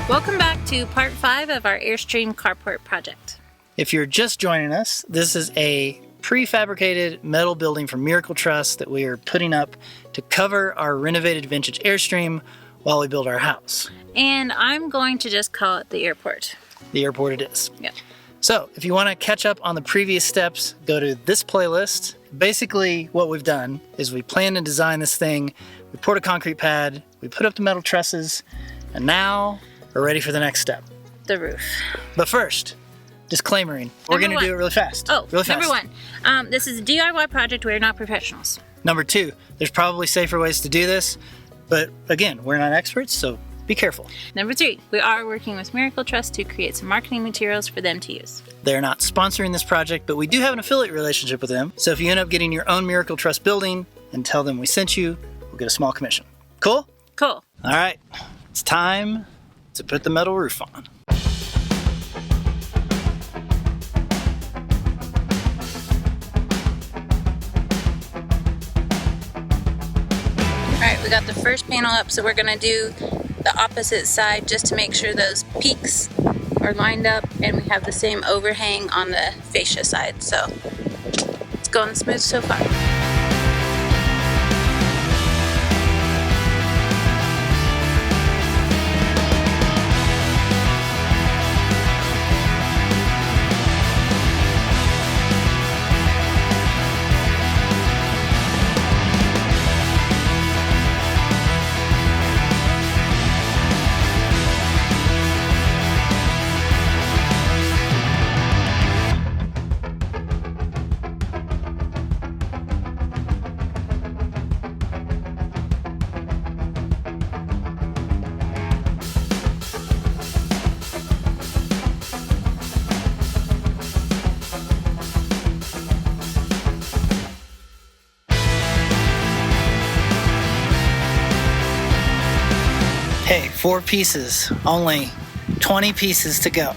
Welcome back to part 5 of our Airstream carport project. If you're just joining us, this is a prefabricated metal building from Miracle Truss that we are putting up to cover our renovated vintage Airstream while we build our house. And I'm going to just call it the airport. The airport it is. Yep. So if you want to catch up on the previous steps, go to this playlist. Basically what we've done is we planned and designed this thing, we poured a concrete pad, we put up the metal trusses, and now we're ready for the next step. The roof. But first, disclaimering, we're going to do it really fast. Oh, really fast. Number 1, this is a DIY project. We're not professionals. Number 2, there's probably safer ways to do this, but again, we're not experts, so be careful. Number 3, we are working with Miracle Truss to create some marketing materials for them to use. They're not sponsoring this project, but we do have an affiliate relationship with them. So if you end up getting your own Miracle Truss building and tell them we sent you, we'll get a small commission. Cool? Cool. All right, it's time to put the metal roof on. All right, we got the first panel up, so we're gonna do the opposite side just to make sure those peaks are lined up and we have the same overhang on the fascia side. So it's going smooth so far. Hey, 4 pieces, only 20 pieces to go.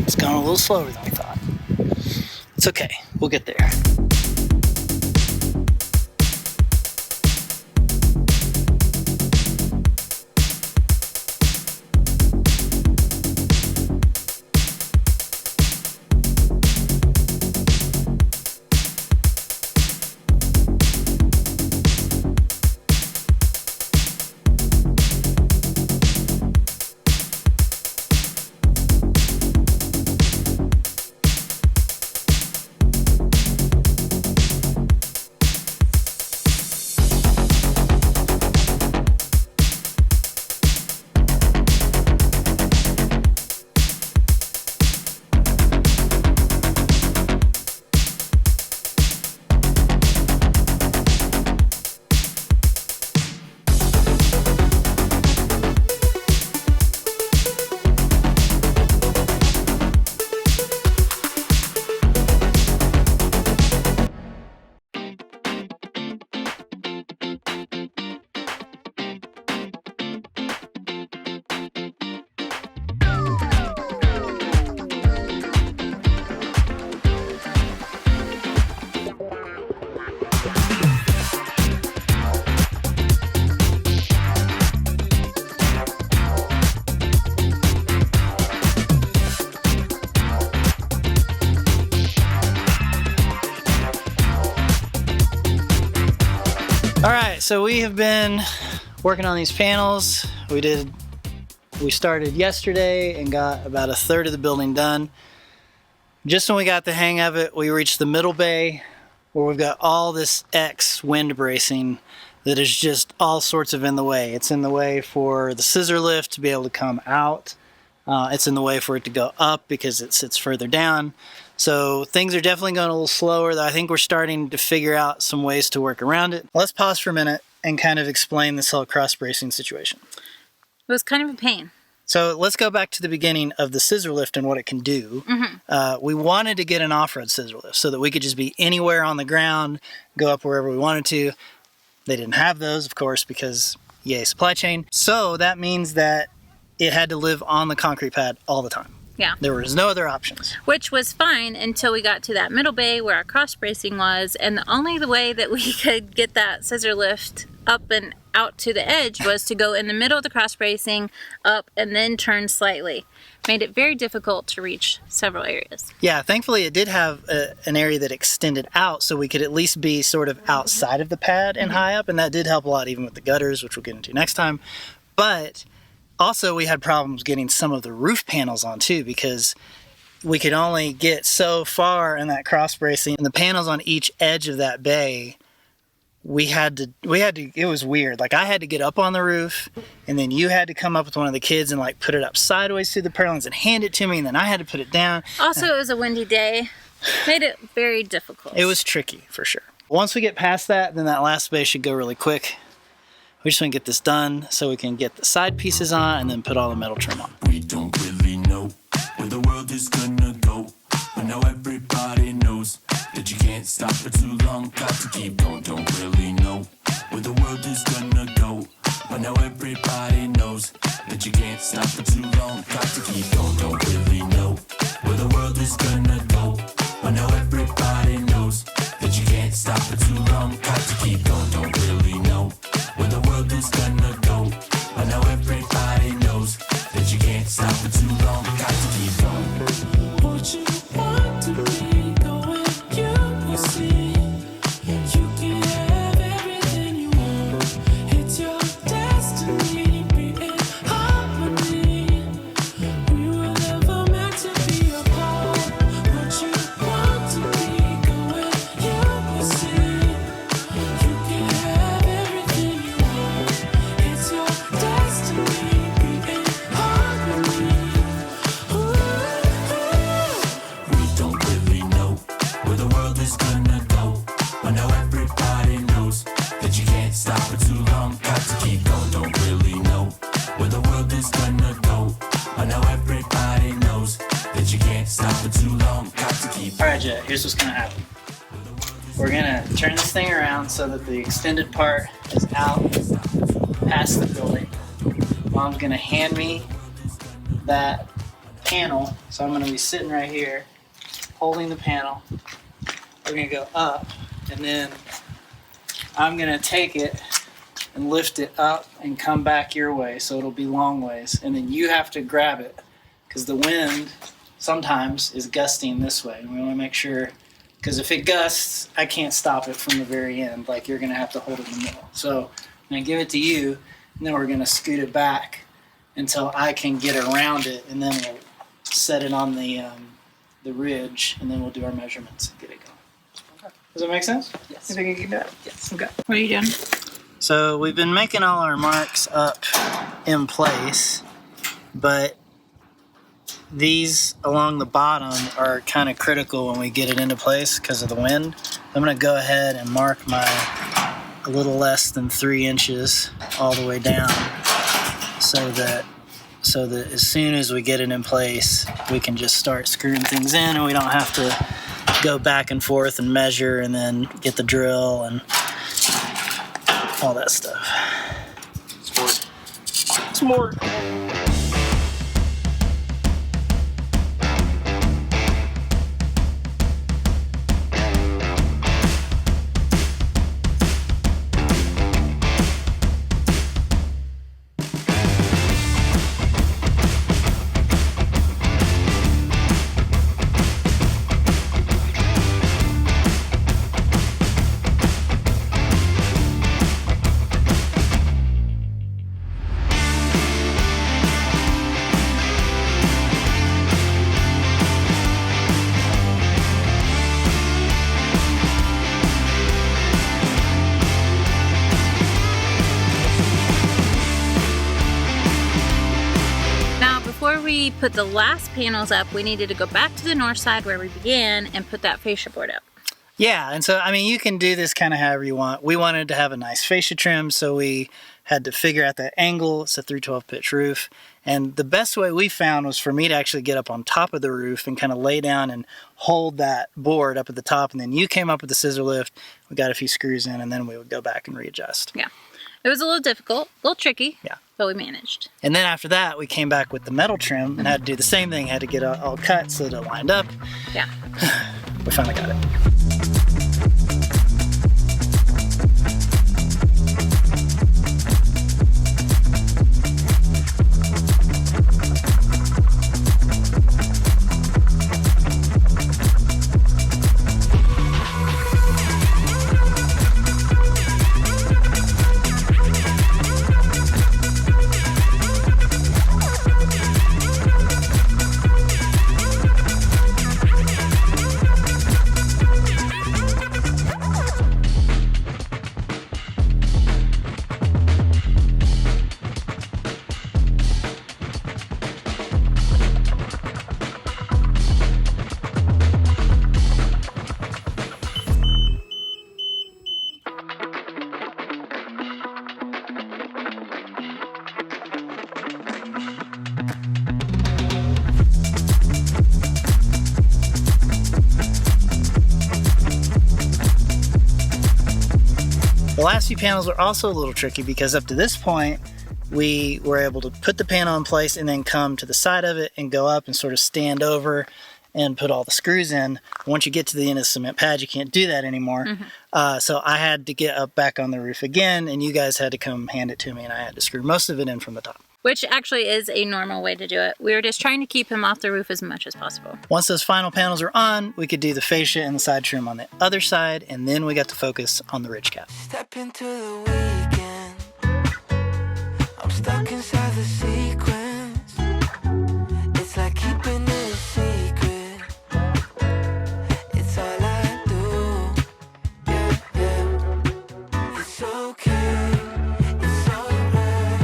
It's going a little slower than we thought. It's okay, we'll get there. All right, so we have been working on these panels. We started yesterday and got about a third of the building done. Just when we got the hang of it, we reached the middle bay where we've got all this X wind bracing that is just all sorts of in the way. It's in the way for the scissor lift to be able to come out. It's in the way for it to go up because it sits further down. So things are definitely going a little slower, though I think we're starting to figure out some ways to work around it. Let's pause for a minute and kind of explain this whole cross bracing situation. It was kind of a pain. So let's go back to the beginning of the scissor lift and what it can do. We wanted to get an off-road scissor lift so that we could just be anywhere on the ground, go up wherever we wanted to. They didn't have those, of course, because yay, supply chain. So that means that it had to live on the concrete pad all the time. Yeah. There was no other options. Which was fine until we got to that middle bay where our cross bracing was, and the only way that we could get that scissor lift up and out to the edge was to go in the middle of the cross bracing, up, and then turn slightly. Made it very difficult to reach several areas. Yeah, thankfully it did have an area that extended out so we could at least be sort of outside of the pad and high up, and that did help a lot even with the gutters, which we'll get into next time. But also we had problems getting some of the roof panels on too, because we could only get so far in that cross bracing, and the panels on each edge of that bay, we had to, it was weird. Like I had to get up on the roof, and then you had to come up with one of the kids and like put it up sideways through the purlins and hand it to me, and then I had to put it down. Also, it was a windy day. Made it very difficult. It was tricky for sure. Once we get past that, then that last bay should go really quick. We just want to get this done so we can get the side pieces on and then put all the metal trim on. We don't really know where the world is gonna go, but now everybody knows that you can't stop for too long. Got to keep going. Don't really know where the world is gonna go, but now everybody knows that you can't stop for too long. Got to keep going. Don't really know where the world is gonna go, but now everybody knows that you can't stop for too long. Got to keep going. Don't really know where the world is gonna go, but now everybody knows that you can't stop for too long. Got to keep going. What you want to be going, you see, you can have everything you want. It's your destiny, be in harmony. We were never meant to be apart. What you want to be going, you see, you can have everything you want. It's your destiny, be in harmony. We don't really know where the world is gonna go, but now everybody knows that you can't stop for too long. Got to keep going. Don't really know where the world is gonna go, but now everybody knows that you can't stop for too long. Got to keep. All right, Jet, here's what's gonna happen. We're gonna turn this thing around so that the extended part is out past the building. Mom's gonna hand me that panel, so I'm gonna be sitting right here holding the panel. We're gonna go up, and then I'm gonna take it and lift it up and come back your way, so it'll be long ways, and then you have to grab it because the wind sometimes is gusting this way, and we want to make sure, because if it gusts, I can't stop it from the very end. Like, you're gonna have to hold it in the middle. So I'm gonna give it to you, and then we're gonna scoot it back until I can get around it, and then we'll set it on the ridge, and then we'll do our measurements and get it going. Does that make sense? Yes. You think you can do that? Yes. Okay. What are you doing? So we've been making all our marks up in place, but these along the bottom are kind of critical when we get it into place because of the wind. I'm going to go ahead and mark my a little less than 3 inches all the way down so that as soon as we get it in place, we can just start screwing things in, and we don't have to go back and forth and measure and then get the drill and all that stuff. Smart. We put the last panels up, we needed to go back to the north side where we began and put that fascia board up. Yeah, and so, I mean, you can do this kind of however you want. We wanted to have a nice fascia trim, so we had to figure out that angle. It's a 312 pitch roof, and the best way we found was for me to actually get up on top of the roof and kind of lay down and hold that board up at the top, and then you came up with the scissor lift, we got a few screws in, and then we would go back and readjust. Yeah, it was a little difficult, a little tricky. Yeah. But we managed. And then after that, we came back with the metal trim and had to do the same thing. Had to get it all cut so that it lined up. Yeah. We finally got it. few panels were also a little tricky because up to this point, we were able to put the panel in place and then come to the side of it and go up and sort of stand over and put all the screws in. Once you get to the end of the cement pad, you can't do that anymore. So I had to get up back on the roof again, and you guys had to come hand it to me, and I had to screw most of it in from the top. Which actually is a normal way to do it. We were just trying to keep him off the roof as much as possible. Once those final panels were on, we could do the fascia and the side trim on the other side, and then we got to focus on the Ridgecap. Step into the weekend. I'm stuck inside the sequence. It's like keeping it a secret. It's all I do. Yeah, yeah. It's okay. It's alright.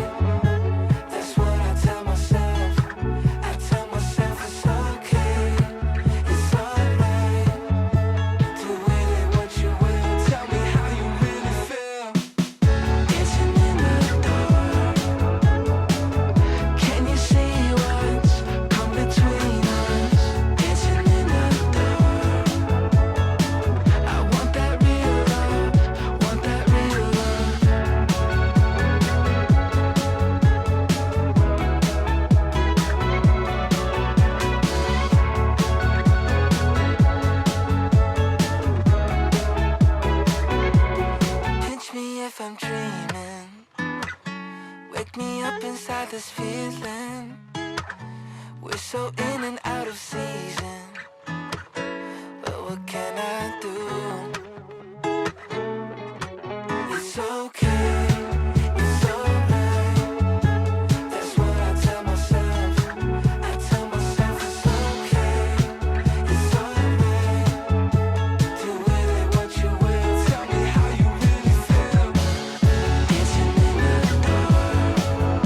That's what I tell myself. I tell myself it's okay. It's alright. Do with it what you will. Tell me how you really feel. Dancing in the dark. Can you see what's come between us? Dancing in the dark. I want that real love. Want that real love. Pinch me if I'm dreaming. Wake me up inside this feeling. We're so in and out of season. But what can I do? It's okay. It's alright. That's what I tell myself. I tell myself it's okay. It's alright. Do with it what you will. Tell me how you really feel. Dancing in the dark.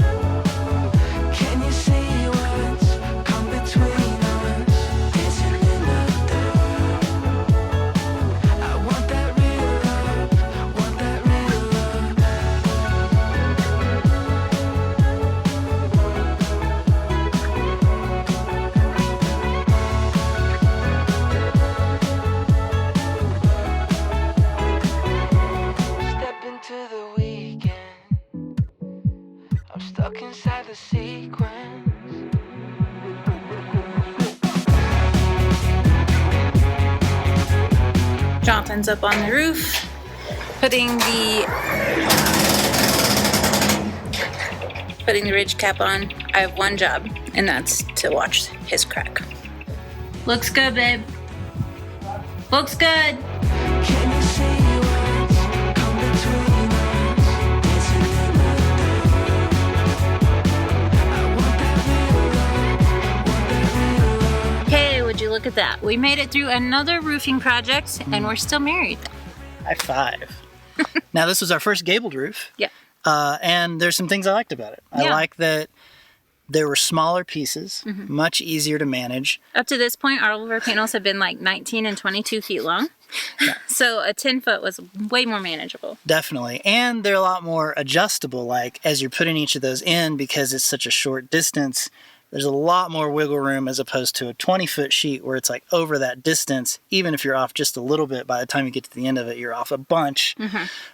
Can you see what's come between us? Dancing in the dark. I want that real love. Want that real love. Step into the weekend. I'm stuck inside the sequence. Jonathan's up on the roof, putting the ridge cap on. I have one job, and that's to watch his crack. Looks good, babe. Looks good. Can you see what's come between us? Dancing in the dark. I want that real love. Want that real love. Hey, would you look at that? We made it through another roofing project, and we're still married. High five. Now, this was our first gabled roof. Yeah. And there's some things I liked about it. I Yeah. like that there were smaller pieces, much easier to manage. Up to this point, all of our panels have been like 19 and 22 feet long. So a 10-foot was way more manageable. Definitely. And they're a lot more adjustable, like as you're putting each of those in, because it's such a short distance, there's a lot more wiggle room as opposed to a 20-foot sheet where it's like over that distance, even if you're off just a little bit, by the time you get to the end of it, you're off a bunch.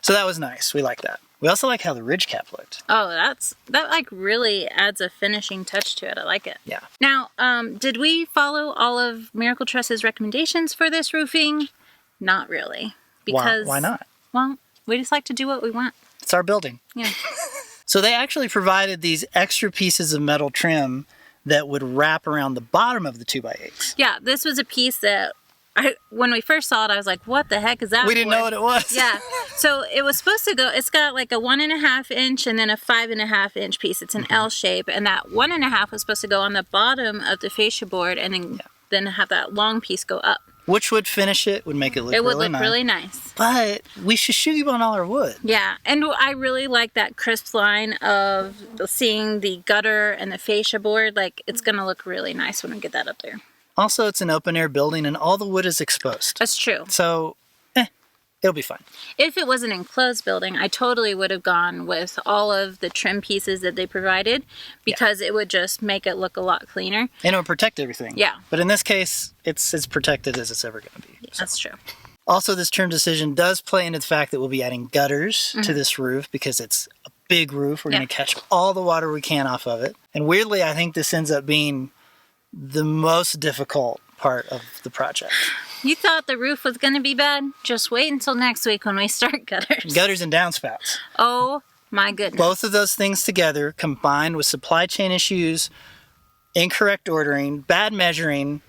So that was nice. We like that. We also like how the Ridgecap looked. Oh, that like really adds a finishing touch to it. I like it. Yeah. Now, did we follow all of Miracle Truss's recommendations for this roofing? Not really. Because Why not? Well, we just like to do what we want. It's our building. Yeah. So they actually provided these extra pieces of metal trim that would wrap around the bottom of the 2x8s. Yeah, this was a piece that when we first saw it, I was like, what the heck is that We didn't know what it was. Yeah. So it was supposed to go, it's got like a 1.5 inch and then a 5.5 inch piece. It's an L shape. And that 1.5 was supposed to go on the bottom of the fascia board and then have that long piece go up. Which would finish it, would make it look It would really look nice. really nice. But we should shoot you on all our wood. Yeah. And I really like that crisp line of seeing the gutter and the fascia board. Like, it's going to look really nice when we get that up there. Also, it's an open-air building, and all the wood is exposed. That's true. So, it'll be fine. If it was an enclosed building, I totally would have gone with all of the trim pieces that they provided because it would just make it look a lot cleaner. And it would protect everything. Yeah. But in this case, it's as protected as it's ever going to be. So. That's true. Also, this trim decision does play into the fact that we'll be adding gutters to this roof because it's a big roof. We're going to catch all the water we can off of it. And weirdly, I think this ends up being the most difficult part of the project. You thought the roof was going to be bad? Just wait until next week when we start gutters. Gutters and downspouts. Oh my goodness. Both of those things together, combined with supply chain issues, incorrect ordering, bad measuring,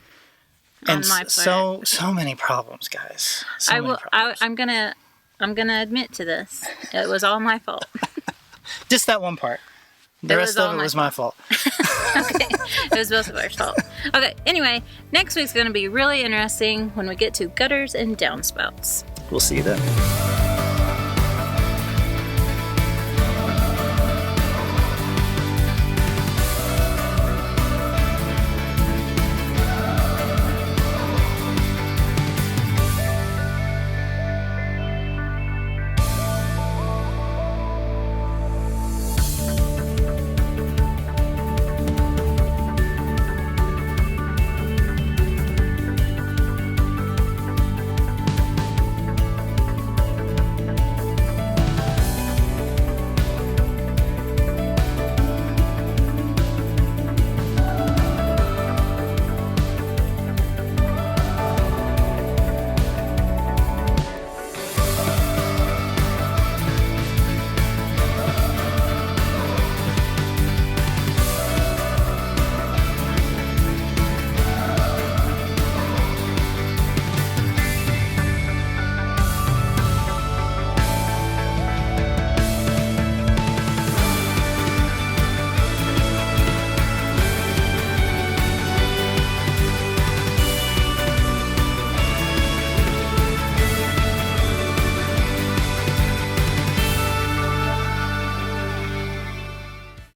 and so many problems, guys. I'm gonna admit to this. It was all my fault. Just that one part. The rest of it was my fault. Okay, it was both of our fault. Okay, anyway, next week's gonna be really interesting when we get to gutters and downspouts. We'll see you then.